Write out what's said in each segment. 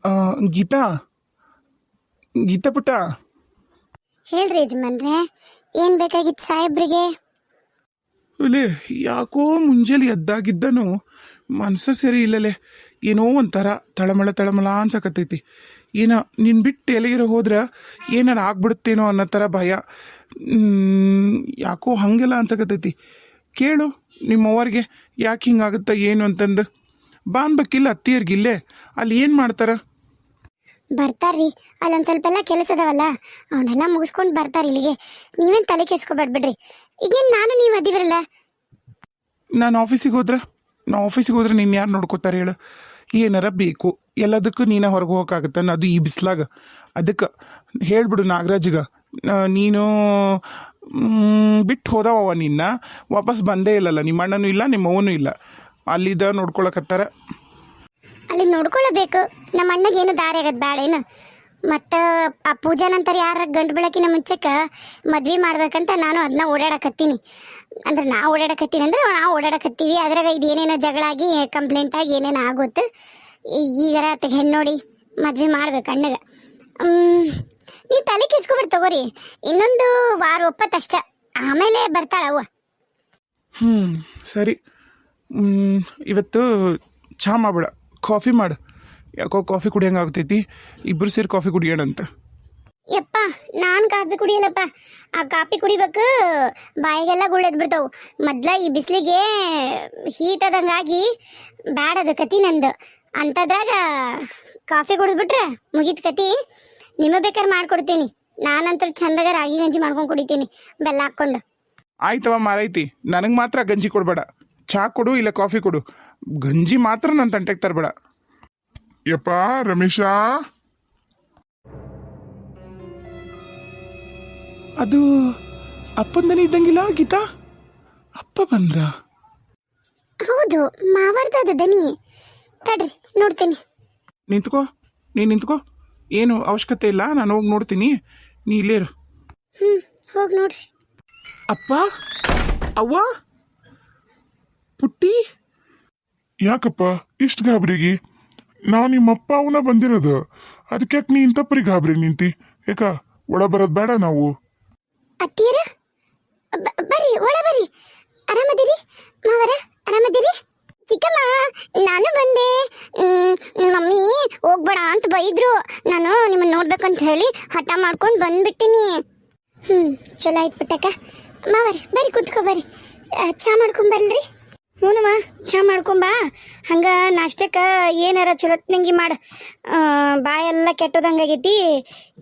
ಆ, ಗೀತಾ ಗೀತಾ ಪುಟ್ಟ. ಹೇಳ್ರಿ ಯಜಮಾನ್ರೆ, ಏನು ಬೇಕಾಗಿತ್ತು ಸಾಹೇಬ್ರಿಗೆ? ಇಲ್ಲೇ ಯಾಕೋ ಮುಂಜಾನೆ ಎದ್ದಾಗಿದ್ದನು ಮನಸ್ಸ ಸರಿ ಇಲ್ಲಲೇ. ಏನೋ ಒಂಥರ ತಳಮಳ ಅನ್ಸಕತ್ತೈತಿ. ಏನೋ ನಿನ್ ಬಿಟ್ಟು ಎಲ್ಲಿಗಿರ ಹೋದ್ರೆ ಏನಾರ ಆಗ್ಬಿಡುತ್ತೇನೋ ಅನ್ನೋ ಥರ ಭಯ. ಯಾಕೋ ಹಾಗೆಲ್ಲ ಅನ್ಸಕತ್ತೈತಿ. ಕೇಳು ನಿಮ್ಮವ್ರಿಗೆ ಯಾಕೆ ಹಿಂಗಾಗುತ್ತ ಏನು ಅಂತಂದು. ಬಾ ಅನ್ಬೇಕಿಲ್ಲ ಅತ್ತಿಯರ್ಗಿಲ್ಲೇ, ಅಲ್ಲಿ ಏನು ಮಾಡ್ತಾರ? ಬರ್ತಾರ್ರಿ, ಅಲ್ಲೊಂದು ಸ್ವಲ್ಪ ಎಲ್ಲ ಕೆಲಸ ಅದಾವಲ್ಲ, ಅವನ್ನೆಲ್ಲ ಮುಗಿಸ್ಕೊಂಡು ಬರ್ತಾರೆ ಇಲ್ಲಿಗೆ. ನೀವೇನು ತಲೆ ಕೆಡ್ಸ್ಕೊಬೇಡ್ಬಿಡ್ರಿ. ಈಗೇನು ನಾನು ನೀವು ಅದಿವರಲ್ಲ. ನಾನು ಆಫೀಸಿಗೆ ಹೋದ್ರೆ ನೀನು ಯಾರು ನೋಡ್ಕೋತಾರೆ ಹೇಳು? ಏನಾರ ಬೇಕು ಎಲ್ಲದಕ್ಕೂ ನೀನೇ ಹೊರಗೆ ಹೋಗೋಕ್ಕಾಗತ್ತೆ ಅದು ಈ ಬಿಸ್ಲಾಗ. ಅದಕ್ಕೆ ಹೇಳ್ಬಿಡು ನಾಗರಾಜ್ಗ, ನೀನು ಬಿಟ್ಟು ಹೋದವ ನಿನ್ನ ವಾಪಸ್ ಬಂದೇ ಇಲ್ಲಲ್ಲ. ನಿಮ್ಮ ಅಣ್ಣನೂ ಇಲ್ಲ, ನಿಮ್ಮ ಅವನೂ ಇಲ್ಲ, ಅಲ್ಲಿದ್ದ ನೋಡ್ಕೊಳಕತ್ತಾರ. ಅಲ್ಲಿ ನೋಡ್ಕೊಳ್ಳಬೇಕು. ನಮ್ಮ ಅಣ್ಣಗೇನು ದಾರಿ ಆಗತ್ತೆ ಬೇಡ ಏನು? ಮತ್ತು ಆ ಪೂಜಾ ನಂತರ ಯಾರ ಗಂಟು ಬೆಳಕಿನ ಮುಂಚೆಕ್ಕೆ ಮದ್ವೆ ಮಾಡ್ಬೇಕಂತ ನಾನು ಅದನ್ನ ಓಡಾಡಕತ್ತೀನಿ. ಅಂದ್ರೆ ನಾವು ಓಡಾಡಕತ್ತೀನಿ ಅಂದ್ರೆ ನಾವು ಓಡಾಡಕತ್ತೀವಿ. ಅದ್ರಾಗ ಇದೇನೇನೋ ಜಗಳಾಗಿ ಕಂಪ್ಲೇಂಟ್ ಆಗಿ ಏನೇನೋ ಆಗುತ್ತೆ. ಈಗಾರ ಹೆಣ್ಣು ನೋಡಿ ಮದ್ವೆ ಮಾಡ್ಬೇಕು ಅಣ್ಣಗೆ. ನೀವು ತಲೆ ಕೆಡ್ಸ್ಕೊಬಿಟ್ಟು ತಗೋರಿ. ಇನ್ನೊಂದು ವಾರ ಒಪ್ಪತ್ತಷ್ಟ, ಆಮೇಲೆ ಬರ್ತಾಳ ಅವ್ವ. ಸರಿ. ಇವತ್ತು ಚಹಾ ಮಾಡ್ಬೇಡ, ಕಾಫಿ ಮಾಡು. ಯಾಕೋ ಕಾಫಿ ಕುಡಿಯಂಗಾಗ್ತೈತಿ. ಇಬ್ಬರು ಸೇರಿ ಕಾಫಿ ಕುಡಿಯೋಣಂತ. ಯಪ್ಪ, ನಾನು ಕಾಫಿ ಕುಡಿಯಲ್ಲಪ್ಪ. ಆ ಕಾಫಿ ಕುಡಿಬೇಕು ಬಾಯಿಗೆಲ್ಲ ಗುಳ್ಳೆದ್ ಬಿಡ್ತಾವು. ಮೊದ್ಲ ಈ ಬಿಸಿಲಿಗೆ ಹೀಟ್ ಆದಂಗಾಗಿ ಬ್ಯಾಡದ ಕತಿ ನಂದು. ಅಂಥದ್ರಾಗ ಕಾಫಿ ಕುಡಿದ್ಬಿಟ್ರೆ ಮುಗೀತು ಕತಿ. ನಿಮಗೆ ಬೇಕಾದ್ರೆ ಮಾಡ್ಕೊಡ್ತೀನಿ. ನಾನಂತೂ ಚಂದಾಗ ರಾಗಿ ಗಂಜಿ ಮಾಡ್ಕೊಂಡು ಕುಡಿತೀನಿ ಬೆಲ್ಲ ಹಾಕ್ಕೊಂಡು. ಆಯ್ತವ ಮಾರೈತಿ, ನನಗೆ ಮಾತ್ರ ಗಂಜಿ ಕೊಡಬೇಡ. ಚಹಾ ಕೊಡು ಇಲ್ಲ ಕಾಫಿ ಕೊಡು, ಗಂಜಿ ಮಾತ್ರ ನನ್ನ ತಂಟೆಗೆ ತರಬೇಡ. ಯಪ್ಪ ರಮೇಶ, ಅದು ಅಪ್ಪಂದನೇ ಇದ್ದಂಗಿಲ್ಲ ಗೀತಾ. ಅಪ್ಪ ಬಂದ್ರ? ಹೌದು, ಮಾವಾರ್ದ ದನಿ. ತಡ್ರಿ ನೋಡ್ತೀನಿ. ನಿಂತ್ಕೋ. ಏನು ಅವಶ್ಯಕತೆ ಇಲ್ಲ, ನಾನು ಹೋಗಿ ನೋಡ್ತೀನಿ, ನೀ ಇಲ್ಲೇರು. ಹೋಗಿ ನೋಡ್ರಿ. ಅಪ್ಪ, ಅವ್ವ, ಪುಟ್ಟಿ. ಯಾಕಪ್ಪ ಇಷ್ಟು ಗಾಬರಿಗೆ? ನಾವು ನಿಮ್ಮಪ್ಪ ಅವನ ಬಂದಿರೋದು, ಅದಕ್ಕೆ ಯಾಕೆ ನೀ ಇಂಥ ಪರಿ ಗಾಬರಿ ನಿಂತಿ? ಯಾಕ ಒಳ ಬರೋದು ಬೇಡ ನಾವು? ಅತ್ತೀರ ಬರ್ರಿ, ಒಳ ಬರ್ರಿ. ಆರಾಮದಿರಿ ಮಾವರ? ಆರಾಮದಿರಿ? ಚಿಕ್ಕಮ್ಮ, ನಾನು ಬಂದೆ. ಮಮ್ಮಿ ಹೋಗ್ಬೇಡ ಅಂತ ಬೈದ್ರು. ನಾನು ನಿಮ್ಮನ್ನ ನೋಡ್ಬೇಕಂತ ಹೇಳಿ ಹಠ ಮಾಡ್ಕೊಂಡು ಬಂದ್ಬಿಟ್ಟಿನಿ. ಚಲೋ ಆಯ್ತು ಪುಟ್ಟಕ್ಕ. ಮಾವರ ಬರ್ರಿ, ಕೂತ್ಕೊ ಬರ್ರಿ. ಚಹಾ ಮಾಡ್ಕೊಂಬರ್ಲ್ರಿ? ಹ್ಞೂನಮ್ಮ, ಚಹಾ ಮಾಡ್ಕೊಂಬಾ. ಹಂಗೆ ನಾಷ್ಟಕ್ಕೆ ಏನಾರ ಚಲೋತ್ನಂಗಿ ಮಾಡು. ಬಾಯೆಲ್ಲ ಕೆಟ್ಟೋದಂಗಾಗೈತಿ.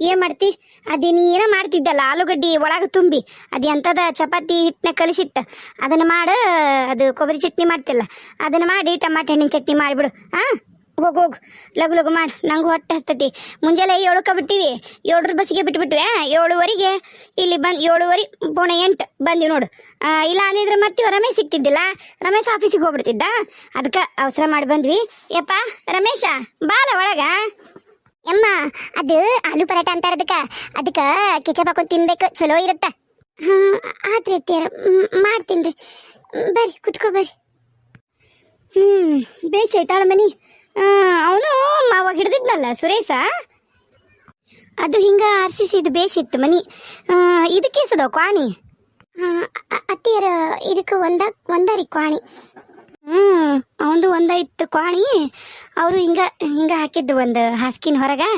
ಏನು ಮಾಡ್ತಿ? ಅದೇನು ಏನೋ ಮಾಡ್ತಿದ್ದಲ್ಲ, ಆಲೂಗಡ್ಡಿ ಒಳಗೆ ತುಂಬಿ ಅದು ಎಂಥದ ಚಪಾತಿ ಹಿಟ್ಟನ್ನ ಕಲಿಸಿಟ್ಟು ಅದನ್ನು ಮಾಡು. ಅದು ಕೊಬ್ಬರಿ ಚಟ್ನಿ ಮಾಡ್ತಿಲ್ಲ, ಅದನ್ನು ಮಾಡಿ ಟಮಾಟೆ ಹಣ್ಣಿನ ಚಟ್ನಿ ಮಾಡಿಬಿಡು. ಹೋಗು ಲಗು ಮಾಡಿ, ನಂಗೆ ಹೊಟ್ಟೆ ಹಸ್ತತಿ. ಮುಂಜಾನೆ 7ಕ್ಕೆ ಬಿಟ್ಟಿವಿ, 7 ಬಸ್ಸಿಗೆ ಬಿಟ್ಬಿಟ್ವಿ. 7:15 ಇಲ್ಲಿ ಬಂದು 7:15 ಬಂದಿವಿ ನೋಡು. ಇಲ್ಲ ಅಂದಿದ್ರೆ ಮತ್ತೆ ರಮೇಶ್ ಸಿಗ್ತಿದ್ದಿಲ್ಲ, ರಮೇಶ್ ಆಫೀಸಿಗೆ ಹೋಗ್ಬಿಡ್ತಿದ್ದ. ಅದಕ್ಕೆ ಅವಸರ ಮಾಡಿ ಬಂದ್ವಿ. ಯಪ್ಪ ರಮೇಶ, ಬಾಲ ಒಳಗ. ಯಮ್ಮ, ಅದು ಆಲೂ ಪರಾಟ ಅಂತಾರೆ ಅದಕ್ಕೆ ಕಿಚಪ್ ಹಾಕೊಂಡು ತಿನ್ಬೇಕು, ಚಲೋ ಇರುತ್ತೆ. ಆತ್ರಿ ಅತ್ತಿಯರ, ಮಾಡ್ತೀನಿ ರೀ. ಬರ್ರಿ ಕುತ್ಕೋ ಬರ್ರಿ. ಬೇಷ್ ಐತಾಳ ಮನಿ. ಅವನು ಮಾವಾಗ ಹಿಡ್ದಿದ್ನಲ್ಲ ಸುರೇಶ, ಅದು ಹಿಂಗೆ ಆರ್ಸಿಸಿದ್ದು ಬೇಷಿತ್ತು ಮನಿ. ಇದಕ್ಕೆ ಎಸದವ ಕ್ವಾಣಿ? ಅತ್ತಿಯರ ಇದಕ್ಕೆ ಒಂದಾರಿ ಕ್ವಾಣಿ. ಅವಂದು ಒಂದಾಯ್ತು ಕ್ವಾಣಿ. ಅವರು ಹಿಂಗೆ ಹಾಕಿದ್ರು ಒಂದು ಹಾಸ್ಕಿನ ಹೊರಗೆ.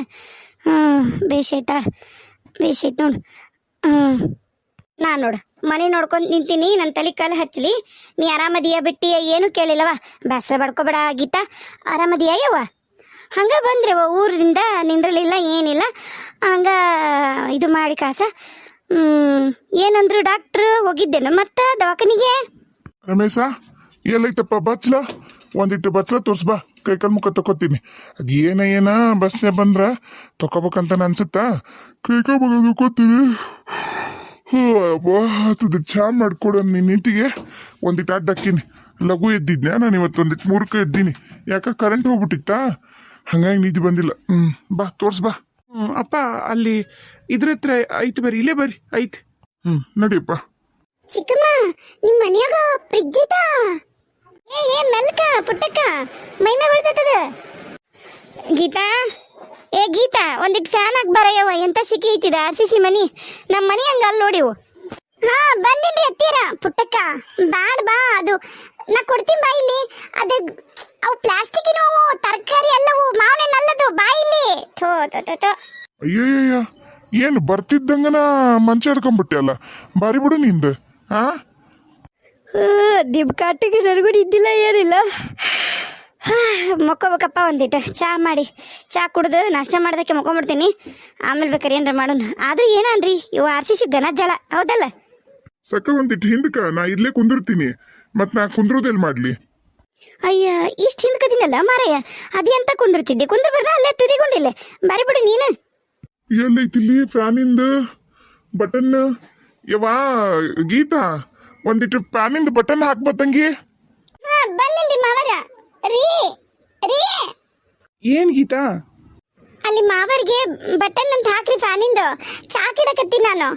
ಬೇಷೈತಾಳ, ಬೇಷೈತು ನೋಡು. ನಾನು ನೋಡು ಮನೆ ನೋಡ್ಕೊಂಡು ನಿಂತೀನಿ. ನನ್ನ ತಲೆ ಕಾಲು ಹಚ್ಚಲಿ. ನೀ ಆರಾಮದಿಯ ಬಿಟ್ಟಿಯ? ಏನು ಕೇಳಿಲ್ಲವ. ಬೇಸರ ಬಡ್ಕೊಬೇಡ ಗೀತಾ, ಆರಾಮದಿಯ ಯವ್ವ? ಹಂಗೆ ಬಂದ್ರವ ಊರಿಂದ, ನಿಂದ್ರಲಿಲ್ಲ ಏನಿಲ್ಲ. ಹಂಗೆ ಇದು ಮಾಡಿ ಕಾಸ. ಏನಂದ್ರು ಡಾಕ್ಟ್ರು? ಹೋಗಿದ್ದೇನು ಮತ್ತೆ ದವಾಖಾನಿಗೆ? ರಮೇಶ ಎಲ್ಲೈತಪ್ಪ ಬಚ್ಲ? ಒಂದಿಟ್ಟು ಬಚ್ಲ ತೋರ್ಸ್ಬಾ, ಕೈಕಾಲು ಮುಖ ತಕೋತೀನಿ. ಅದು ಏನ ಬಸ್ನೆ ಬಂದ್ರ ತಕೋಬೇಕಂತ ಅನ್ಸುತ್ತಾ? ಕೈಕಾಲು ಮುಖ ತಕೋತೀನಿ. ಅದು ಚಹಾ ಮಾಡ್ಕೊಡು ನಿನ್ನ ನಿಂತಿಗೆ. ಒಂದಿಟ್ಟು ಅಡ್ಡಕ್ಕಿನಿ, ಲಘು ಎದ್ದಿದ್ನೆ ನಾನು. ಇವತ್ತು ಒಂದಿಟ್ಟು ಮೂರ್ಕ ಎದ್ದೀನಿ. ಯಾಕೆ ಕರೆಂಟ್ ಹೋಗ್ಬಿಟ್ಟಿತ್ತಾ, ಹಂಗಾಗಿ ನಿದ್ದೆ ಬಂದಿಲ್ಲ. ಬಾ ತೋರ್ಸ್ಬಾ. ಅಪ್ಪ ಅಲ್ಲಿ ಇದ್ರ ಹತ್ರ ಐತಿ, ಬರ್ರಿ ಇಲ್ಲೇ ಬರ್ರಿ, ಐತಿ. ನಡಿಯಪ್ಪ. ಚಿಕ್ಕಮ್ಮ, ನಿಮ್ಮ ಮನ್ಯಾಗ ಫ್ರಿಜ್ ಐತಾ? ಏ ಮೆಲ್ಕ ಪುಟ್ಟಕ್ಕ, ಮೈಮೆ ಬರ್ತದ. ಗೀತಾ ಏ ಗೀತಾ ಒಂದಿಟ್ಟು ಫ್ಯಾನ್ ಹಾಕಿ ಬರಯ್ಯವ ಎಂತ ಸಿಕ್ಕಿ ಐತಿದ RCC ಮನಿ ನಮ್ಮ ಮನಿ ಹಂಗ ಅಲ್ಲಿ ನೋಡಿವು. ಹಾ ಬಂದಿನ್ರಿ ಅತ್ತೀರ ಪುಟ್ಟಕ್ಕ ಬಾಡ್ ಬಾ ಅದು ನಾ ಕೊಡ್ತೀನಿ ಬಾ ಇಲ್ಲಿ ಅದು ಅವು ಪ್ಲಾಸ್ಟಿಕ್ಕಿನ ತರಕಾರಿ ಎಲ್ಲವು ಮಾವಿನ ಅಲ್ಲದು ಬಾ ಇಲ್ಲಿ ಥೋ ಥೋ ಥೋ ಥೋ. ಅಯ್ಯಯ್ಯ ಏನು ಬರ್ತಿದ್ದಂಗನ ಮಂಚ ಹಿಡ್ಕೊಂಬಿಟ್ಟೆ ಅಲ್ಲ, ಬಾರಿ ಬಿಡು ನಿಂದು. ಹಾ ನಿಮ್ಮ ಕಾಟಿಗೆ ನನಗೂ ಇದ್ದಿಲ್ಲ ಏನಿಲ್ಲ. ಮಕ್ಕೋಬೇಕಪ್ಪ ಒಂದಿಟ್ಟು ಚಾ ಮಾಡಿ ಚಾ ಕುಡ್ದು ನಾಷ್ಟ ಮಾಡೋದಕ್ಕೆ ಮಕ್ಕೊಂಬಿಡ್ತೀನಿ. ಆಮೇಲೆ ಬೇಕಾರೆ ಏನಾರ ಮಾಡೋಣ. ಆದ್ರೂ ಏನನ್ರಿ ಇವು RCC ಗನ ಜಳ ಹೌದಲ್ಲ. ಸಕ್ಕ ಒಂದಿಟ್ಟು ಹಿಂದಕ ನಾ ಇಲ್ಲೇ ಕುಂದಿರ್ತೀನಿ, ಮತ್ ನಾ ಕುಂದ್ರೋದೆಲ್ ಮಾಡ್ಲಿ? ಅಯ್ಯ ಇಷ್ಟು ಹಿಂದ್ಕದಿನಲ್ಲ ಮಾರಯ್ಯ, ಅದೆಂತ ಕುಂದಿರ್ತಿದ್ದೆ ಕುಂದ್ರಬಾರ್ದ ಅಲ್ಲೇ ತುದಿಗೊಂಡಿಲ್ಲ ಬಾರಿ ಬಿಡು ನೀನು. ಎಲ್ಲೈತಿಲ್ಲಿ ಫ್ಯಾನಿಂದ ಬಟನ್? ಯವಾ ಗೀತಾ ಒಂದಿಟ್ಟು ಫ್ಯಾನಿಂದ ಬಟನ್ ಹಾಕ್ಬತ್ತಂಗಿ. ಹಾ ಬಂದಿನ್ರಿ ಮಾವರ. ರೀ ರೀ ಏನ್ ಗೀತಾ? ಅಲ್ಲಿ ಮಾವರ್ಗೆ ಬಟನ್ ಅಂತ ಹಾಕ್ರಿ ಫ್ಯಾನಿಂದು. ಚಾ ಕಿಡಕತ್ತೀನಿ ನಾನು.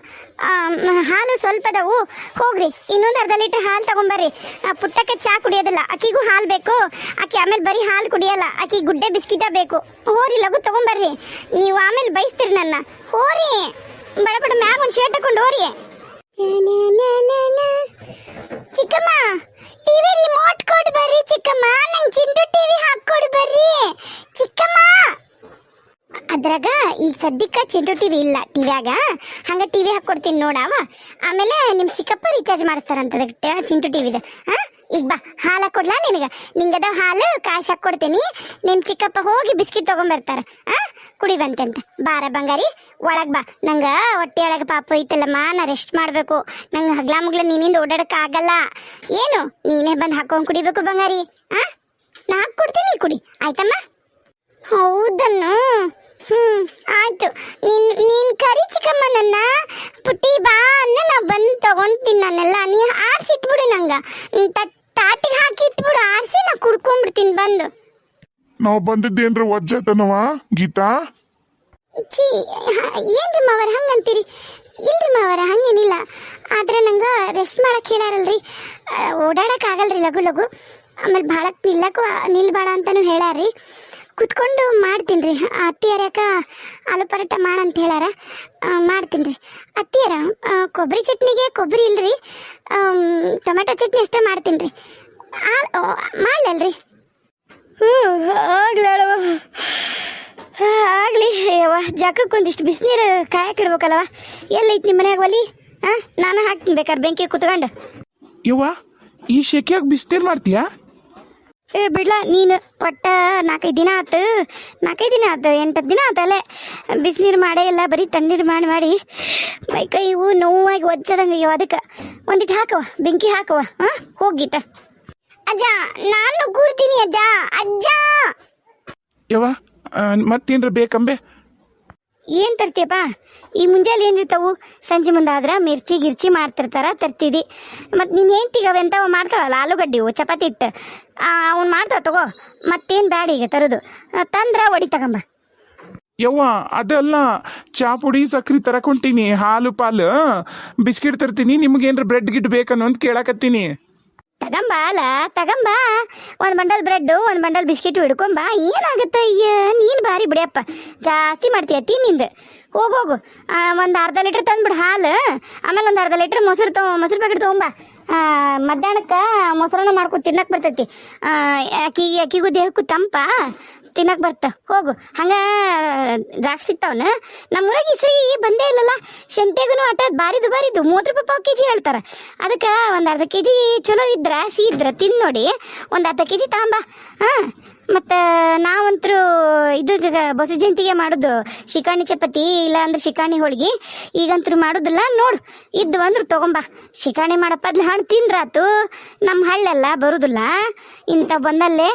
ಹಾಲು ಸ್ವಲ್ಪ ಅದಾವು, ಹೋಗ್ರಿ ಇನ್ನೊಂದು ಅರ್ಧ ಲೀಟರ್ ಹಾಲು ತಗೊಂಬರ್ರಿ. ಪುಟ್ಟಕ್ಕೆ ಚಾ ಕುಡಿಯೋದಿಲ್ಲ, ಆಕಿಗೂ ಹಾಲು ಬೇಕು. ಆಕಿ ಆಮೇಲೆ ಬರೀ ಹಾಲು ಕುಡಿಯಲ್ಲ, ಆಕಿ ಗುಡ್ಡೆ ಬಿಸ್ಕಿಟ ಬೇಕು. ಹೋರಿ ಲಘು ತಗೊಂಬರ್ರಿ, ನೀವು ಆಮೇಲೆ ಬೈಸ್ತೀರಿ ನನ್ನ. ಹೋರಿ ಬಡ ಬಡ ಮ್ಯಾಗ ಒಂದು ಶರ್ಟ್ ಹಾಕೊಂಡು ಹೋರಿ. ಚಿಕ್ಕಮ್ಮ ಟಿವಿ ರಿಮೋಟ್ ಕೊಡು ಬರ್ರಿ ಚಿಕ್ಕಮ್ಮ, ನಂಗೆ ಚಿಂಟು ಟಿವಿ ಹಾಕೊಡು ಬರ್ರಿ ಚಿಕ್ಕಮ್ಮ. ಅದ್ರಾಗ ಈಗ ಸದ್ಯಕ್ಕೆ ಚಿಂಟು ಟಿವಿ ಇಲ್ಲ ಟಿವ್ಯಾಗ, ಹಂಗ ಟಿವಿ ಹಾಕೊಡ್ತೀನಿ ನೋಡವ. ಆಮೇಲೆ ನಿಮ್ಮ ಚಿಕ್ಕಪ್ಪ ರೀಚಾರ್ಜ್ ಮಾಡಿಸ್ತಾರಂತದ ಚಿಂಟು ಟಿವಿದ. ಈಗ ಬಾ ಹಾಲು ಹಾಕೊಡ್ಲಾ ನಿನಗೆ? ನಿಂಗದ ಹಾಲು ಕಾಸು ಹಾಕೊಡ್ತೀನಿ. ನಿಮ್ಮ ಚಿಕ್ಕಪ್ಪ ಹೋಗಿ ಬಿಸ್ಕಿಟ್ ತಗೊಂಬರ್ತಾರ, ಕುಡಿ ಬಂತಂತ. ಬಾರ ಬಂಗಾರಿ ಒಳಗೆ ಬಾ. ನಂಗೆ ಹೊಟ್ಟೆ ಒಳಗೆ ಪಾಪ ಐತಲ್ಲಮ್ಮ, ನಾ ರೆಸ್ಟ್ ಮಾಡಬೇಕು. ನಂಗೆ ಹಗ್ಲ ಮುಗ್ಲ ನೀನಿಂದ ಓಡಾಡಕ್ಕೆ ಆಗಲ್ಲ. ಏನು ನೀನೇ ಬಂದು ಹಾಕೊಂಡು ಕುಡಿಬೇಕು ಬಂಗಾರಿ. ನಾ ಹಾಕ್ಕೊಡ್ತೀನಿ ಕುಡಿ ಆಯ್ತಮ್ಮ. ಹೌದನ್ನು ಆಯ್ತು. ನೀನ್ ಕರಿ ಚಿಕ್ಕಮ್ಮ ನನ್ನ. ಪುಟ್ಟಿ ಬಾ ಅನ್ನ ನಾ ಬಂದು ತಗೊಂತೀನಿ ನಾನೆಲ್ಲ. ನೀ ಆರ್ಸಿಟ್ಬಿಡು, ನಂಗೆ ತಾಟಿಗೆ ಹಾಕಿ ಇಟ್ಬಿಡು, ಆರ್ಸಿ ನಾ ಕುಡ್ಕೊಂಡ್ಬಿಡ್ತೀನಿ ಬಂದು. ನಾವು ಬಂದಿದ್ದೇನ್ರ ವಜ್ಜಾತನವ ಗೀತಾ? ಛೀ ಏನ್ರಿ ಮಾವರ ಹಂಗಂತೀರಿ? ಇಲ್ರಿ ಮಾವರ ಹಂಗೇನಿಲ್ಲ, ಆದ್ರೆ ನಂಗೆ ರೆಸ್ಟ್ ಮಾಡಕ್ಕೆ ಹೇಳಾರಲ್ರಿ, ಓಡಾಡಕ್ಕೆ ಆಗಲ್ರಿ ಲಘು ಲಘು. ಆಮೇಲೆ ಭಾಳ ನಿಲ್ಬೇಡ ಅಂತಾನು ಹೇಳಾರ್ರಿ. ಕುತ್ಕೊಂಡು ಮಾಡ್ತೀನಿ ರೀ. ಅತ್ತಿಯರ ಯಾಕ ಆಲೂ ಪರೋಟ ಮಾಡಂತ ಹೇಳ್ಯಾರ, ಮಾಡ್ತೀನಿ ರೀ. ಅತ್ತಿಯರ ಕೊಬ್ಬರಿ ಚಟ್ನಿಗೆ ಕೊಬ್ಬರಿ ಇಲ್ರಿ, ಟೊಮೆಟೊ ಚಟ್ನಿ ಅಷ್ಟೇ ಮಾಡ್ತೀನಿ ರೀ. ಮಾಡ್ಲಲ್ರಿ? ಆಗಲಿ ಯವ್ವ. ಜಾಕಕ್ಕೆ ಒಂದಿಷ್ಟು ಬಿಸಿನೀರು ಕಾಯಕ್ಕೆ ಇಡ್ಬೇಕಲ್ಲವ. ಎಲ್ಲೈತಿ ನಿಮ್ಮ ಮನ್ಯಾಗ ಒಲಿ? ನಾನು ಹಾಕ್ತೀನಿ ಬೇಕಾದ್ರೆ ಬೆಂಕಿ ಕುತ್ಕೊಂಡು. ಯವ್ವ ಈ ಶೆಕೆಯಾಗ ಬಿಸ್ನೀರು ಮಾಡ್ತೀಯಾ? ಬಿಡ್ಲ ನೀನು. ಒಟ್ಟು 4-5 ದಿನ ಆತು, 4-5 ದಿನ ಆತು, 8-10 ದಿನ ಆತಲ್ಲೇ ಬಿಸಿನೀರು ಮಾಡೇ ಇಲ್ಲ. ಬರೀ ತಣ್ಣೀರು ಮಾಡಿ ಮೈಕೈ ಇವು ನೋವಾಗಿ ಒಜ್ಜದಂಗೆ ಇವು. ಅದಕ್ಕೆ ಒಂದಿಟ್ಟು ಹಾಕವ, ಬೆಂಕಿ ಹಾಕವ. ಹೋಗೀತ ಅಜ್ಜ, ನಾನು ಕೂರ್ತೀನಿ ಅಜ್ಜ. ಅಜ್ಜ ಯವ್ವ ಮತ್ತೇನ್ರ ಬೇಕಂಬೆ? ಏನು ತರ್ತೀಯಪ್ಪ? ಈ ಮುಂಜಾನೆ ಏನಿರ್ತಾವು, ಸಂಜೆ ಮುಂದೆ ಆದ್ರೆ ಮಿರ್ಚಿ ಗಿರ್ಚಿ ಮಾಡ್ತಿರ್ತಾರ, ತರ್ತಿದಿ. ಮತ್ತು ನೀನು ಹೆಂಡ್ತಿಗೆ ಅವೆಂತವ ಮಾಡ್ತಾಳಲ್ಲ ಆಲೂಗಡ್ಡಿ ಚಪಾತಿ ಇಟ್ಟು, ಅವ್ನು ಮಾಡ್ತಾವ ತಗೋ. ಮತ್ತೇನು ಬ್ಯಾಡ ಈಗ ತರೋದು, ತಂದ್ರೆ ಒಡಿ ತಗೊಂಬ. ಯವ್ವ ಅದಲ್ಲ, ಚಾ ಪುಡಿ ಸಕ್ರೆ ತರಕೊಂತೀನಿ, ಹಾಲು ಪಾಲು ಬಿಸ್ಕಿಟ್ ತರ್ತೀನಿ. ನಿಮ್ಗೇನ್ರ ಬ್ರೆಡ್ ಗಿಡ್ ಬೇಕನ್ನೋ ಅಂತ ಕೇಳಕತ್ತೀನಿ. ತಗೊಂಬ ಅಲ್ಲ, ತಗೊಂಬ. ಒಂದು ಬಂಡಲ್ ಬ್ರೆಡ್ಡು, ಒಂದು ಬಂಡಲ್ ಬಿಸ್ಕಿಟು ಹಿಡ್ಕೊಂಬ. ಏನಾಗುತ್ತೆ? ಅಯ್ಯ ನೀನು ಭಾರಿ ಬಿಡಿಯಪ್ಪ, ಜಾಸ್ತಿ ಮಾಡ್ತೀಯ ತಿನ್ನಿಂದು. ಹೋಗೋಗು ಒಂದು ಅರ್ಧ ಲೀಟ್ರ್ ತಂದ್ಬಿಡು ಹಾಲು. ಆಮೇಲೆ ಒಂದು ಅರ್ಧ ಲೀಟ್ರ್ ಮೊಸರು ಪ್ಯಾಕೆಟ್ ತೊಗೊಂಬ. ಮಧ್ಯಾಹ್ನಕ್ಕೆ ಮೊಸರನ್ನ ಮಾಡ್ಕೊಂಡು ತಿನ್ನಕ್ಕೆ ಬರ್ತೈತಿ. ಅಕ್ಕಿಗೂ ದೇಹಕ್ಕೂ ತಂಪ, ತಿನ್ನಕ್ಕೆ ಬರ್ತ. ಹೋಗು. ಹಂಗೆ ದ್ರಾಕ್ಷಿ ಸಿಗ್ತಾವನ ನಮ್ಮೂರಾಗ. ಈ ಸರಿ ಬಂದೇ ಇಲ್ಲಲ್ಲ. ಶಂತೆಗೂ ಆಟ ಬಾರಿದು 30 ರೂಪಾಯಿ ಪಾವು ಕೆಜಿ ಹೇಳ್ತಾರೆ. ಅದಕ್ಕೆ ಒಂದು ಅರ್ಧ ಕೆಜಿ ಚಲೋ ಇದ್ರೆ ಇದ್ರೆ ತಿಂದು ನೋಡಿ, ಒಂದು ಅರ್ಧ ಕೆಜಿ ತಗೊಂಬ. ಮತ್ತು ನಾವಂತರೂ ಇದು ಬಸು ಜಯಂತಿಗೆ ಮಾಡೋದು ಶಿಕಾಣಿ ಚಪಾತಿ, ಇಲ್ಲ ಅಂದ್ರೆ ಶಿಕಾಣಿ ಹೋಳಿಗೆ. ಈಗಂತರೂ ಮಾಡೋದಿಲ್ಲ ನೋಡು. ಇದ್ದು ಅಂದ್ರೆ ತೊಗೊಂಬ. ಶಿಕಾಣಿ ಮಾಡಪ್ಪದ್ಲು ಹಣ್ಣು ತಿಂದ್ರಾತು. ನಮ್ಮ ಹಳ್ಳೆಲ್ಲ ಬರುದಿಲ್ಲ ಇಂಥ ಬಂದಲ್ಲೇ.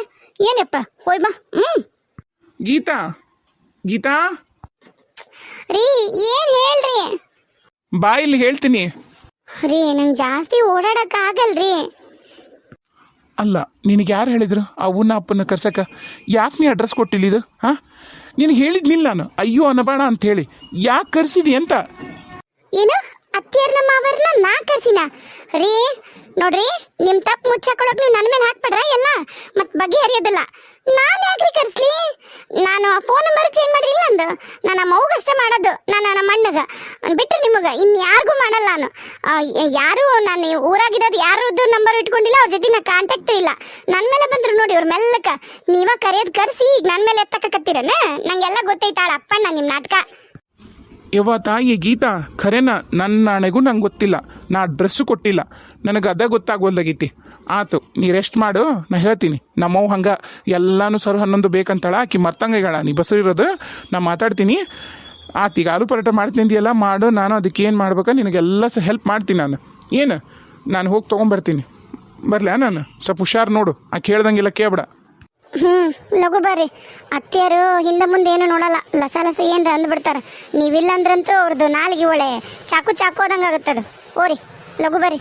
ಏನಪ್ಪ ಹೋಯ್ ಬಾ. ಗೀತಾ ಗೀತಾ ರೀ ಏನು ಹೇಳ್ರಿ? ಬಾ ಇಲ್ಲಿ ಹೇಳ್ತೀನಿ. ರೀ ನಂಗೆ ಜಾಸ್ತಿ ಓಡಾಡಕ್ಕೆ ಆಗಲ್ರಿ. ಅಲ್ಲ ನಿನಗೆ ಯಾರು ಹೇಳಿದ್ರು ಅವನ್ನ ಅಪ್ಪನ ಕರ್ಸಕ? ಯಾಕೆ ನೀ ಅಡ್ರೆಸ್ ಕೊಟ್ಟಿಲ್ಲ ಇದು? ನಿನಗೆ ಹೇಳಿದ್ನಿಲ್ಲ ನಾನು ಅಯ್ಯೋ ಅನ್ನಬೇಡ ಅಂತ ಹೇಳಿ. ಯಾಕೆ ಕರ್ಸಿದಿ ಅಂತ? ಏನು ಅತ್ತಿಯರ್ನ ಮಾವರ್ನ ನಾ ಕರ್ಸಿನ? ರೀ ನೋಡ್ರಿ, ನಿಮ್ಮ ತಪ್ಪು ಮುಚ್ಚಾಕೊಳಕ್ ನೀವು ನನ್ನ ಮೇಲೆ ಹಾಕ್ಬಿಡ್ರ ಎಲ್ಲ, ಮತ್ತೆ ಬಗೆಹರಿಯೋದಿಲ್ಲ. ನಾನು ಯಾಕ್ರಿ ಕರ್ಸ್ಲಿ? ನಾನು ಫೋನ್ ನಂಬರ್ ಚೇಂಜ್ ಮಾಡಿಲ್ಲ ಅಂದು ನಾನು ನಮ್ಮ ಅವ್ಗೆ ಅಷ್ಟೇ ಮಾಡೋದು, ನಾನು ನಮ್ಮ ಅಣ್ಣಗ ಬಿಟ್ಟರೆ ನಿಮಗೆ ಇನ್ಯಾರಿಗೂ ಮಾಡಲ್ಲ ನಾನು. ಯಾರು ನಾನು ಊರಾಗಿರೋದು ಯಾರದ್ದು ನಂಬರ್ ಇಟ್ಕೊಂಡಿಲ್ಲ, ಅವ್ರ ಜೊತೆ ನಾ ಕಾಂಟ್ಯಾಕ್ಟು ಇಲ್ಲ. ನನ್ನ ಮೇಲೆ ಬಂದ್ರು ನೋಡಿ ಅವ್ರ ಮೆಲ್ಲಕ ನೀವ ಕರೆಯೋದು ಕರೆಸಿ ಈಗ ನನ್ನ ಮೇಲೆ ಎತ್ತಕತ್ತೀರನ? ನಂಗೆಲ್ಲ ಗೊತ್ತೈತಾಳ ಅಪ್ಪಣ್ಣ ನಿಮ್ಮ ನಾಟಕ. ಯವ್ವ ತಾಯಿ ಗೀತಾ, ಖರೇನ ನನ್ನ ನಾಣೆಗೂ ನಂಗೆ ಗೊತ್ತಿಲ್ಲ, ನಾ ಅಡ್ರೆಸ್ಸು ಕೊಟ್ಟಿಲ್ಲ, ನನಗೆ ಅದೇ ಗೊತ್ತಾಗೋಲ್ದಾಗೈತಿ. ಆತು, ನೀ ರೆಸ್ಟ್ ಮಾಡು, ನಾ ಹೇಳ್ತೀನಿ. ನಮ್ಮವ್ ಹಂಗೆ ಎಲ್ಲಾನು ಸರ್ 11 ಬೇಕಂತಾಳ, ಆಕಿ ಮರ್ತಂಗಗಳ ನೀ ಬಸರಿರೋದು, ನಾ ಮಾತಾಡ್ತೀನಿ. ಆತು, ಈಗ ಆಲೂ ಪರೋಟ ಮಾಡ್ತೀನಿ ಅಂದಿಯಲ್ಲ, ಮಾಡು. ನಾನು ಅದಕ್ಕೆ ಏನು ಮಾಡ್ಬೇಕು ನಿನಗೆಲ್ಲ ಹೆಲ್ಪ್ ಮಾಡ್ತೀನಿ. ನಾನು ಹೋಗಿ ತೊಗೊಂಬರ್ತೀನಿ. ಬರಲಾ ನಾನು? ಸ್ವಲ್ಪ ಹುಷಾರು ನೋಡು, ಆಕೆ ಹೇಳ್ದಂಗೆಲ್ಲ ಕೇಳ್ಬೇಡ. ಲಘು ಬರ್ರಿ. ಅತ್ತೆಯರು ಹಿಂದೆ ಮುಂದೆ ಏನು ನೋಡಲ್ಲ, ಲಸ ಏನ್ರ ಅಂದ್ಬಿಡ್ತಾರೆ. ನೀವಿಲ್ಲ ಅಂದ್ರಂತೂ ಅವ್ರದ್ದು ನಾಲಿಗೆ ಒಳ್ಳೆ ಚಾಕು ಚಾಕು ಹೋದಂಗೆ ಆಗುತ್ತದು. ಓರಿ ಲಘು ಬರ್ರಿ.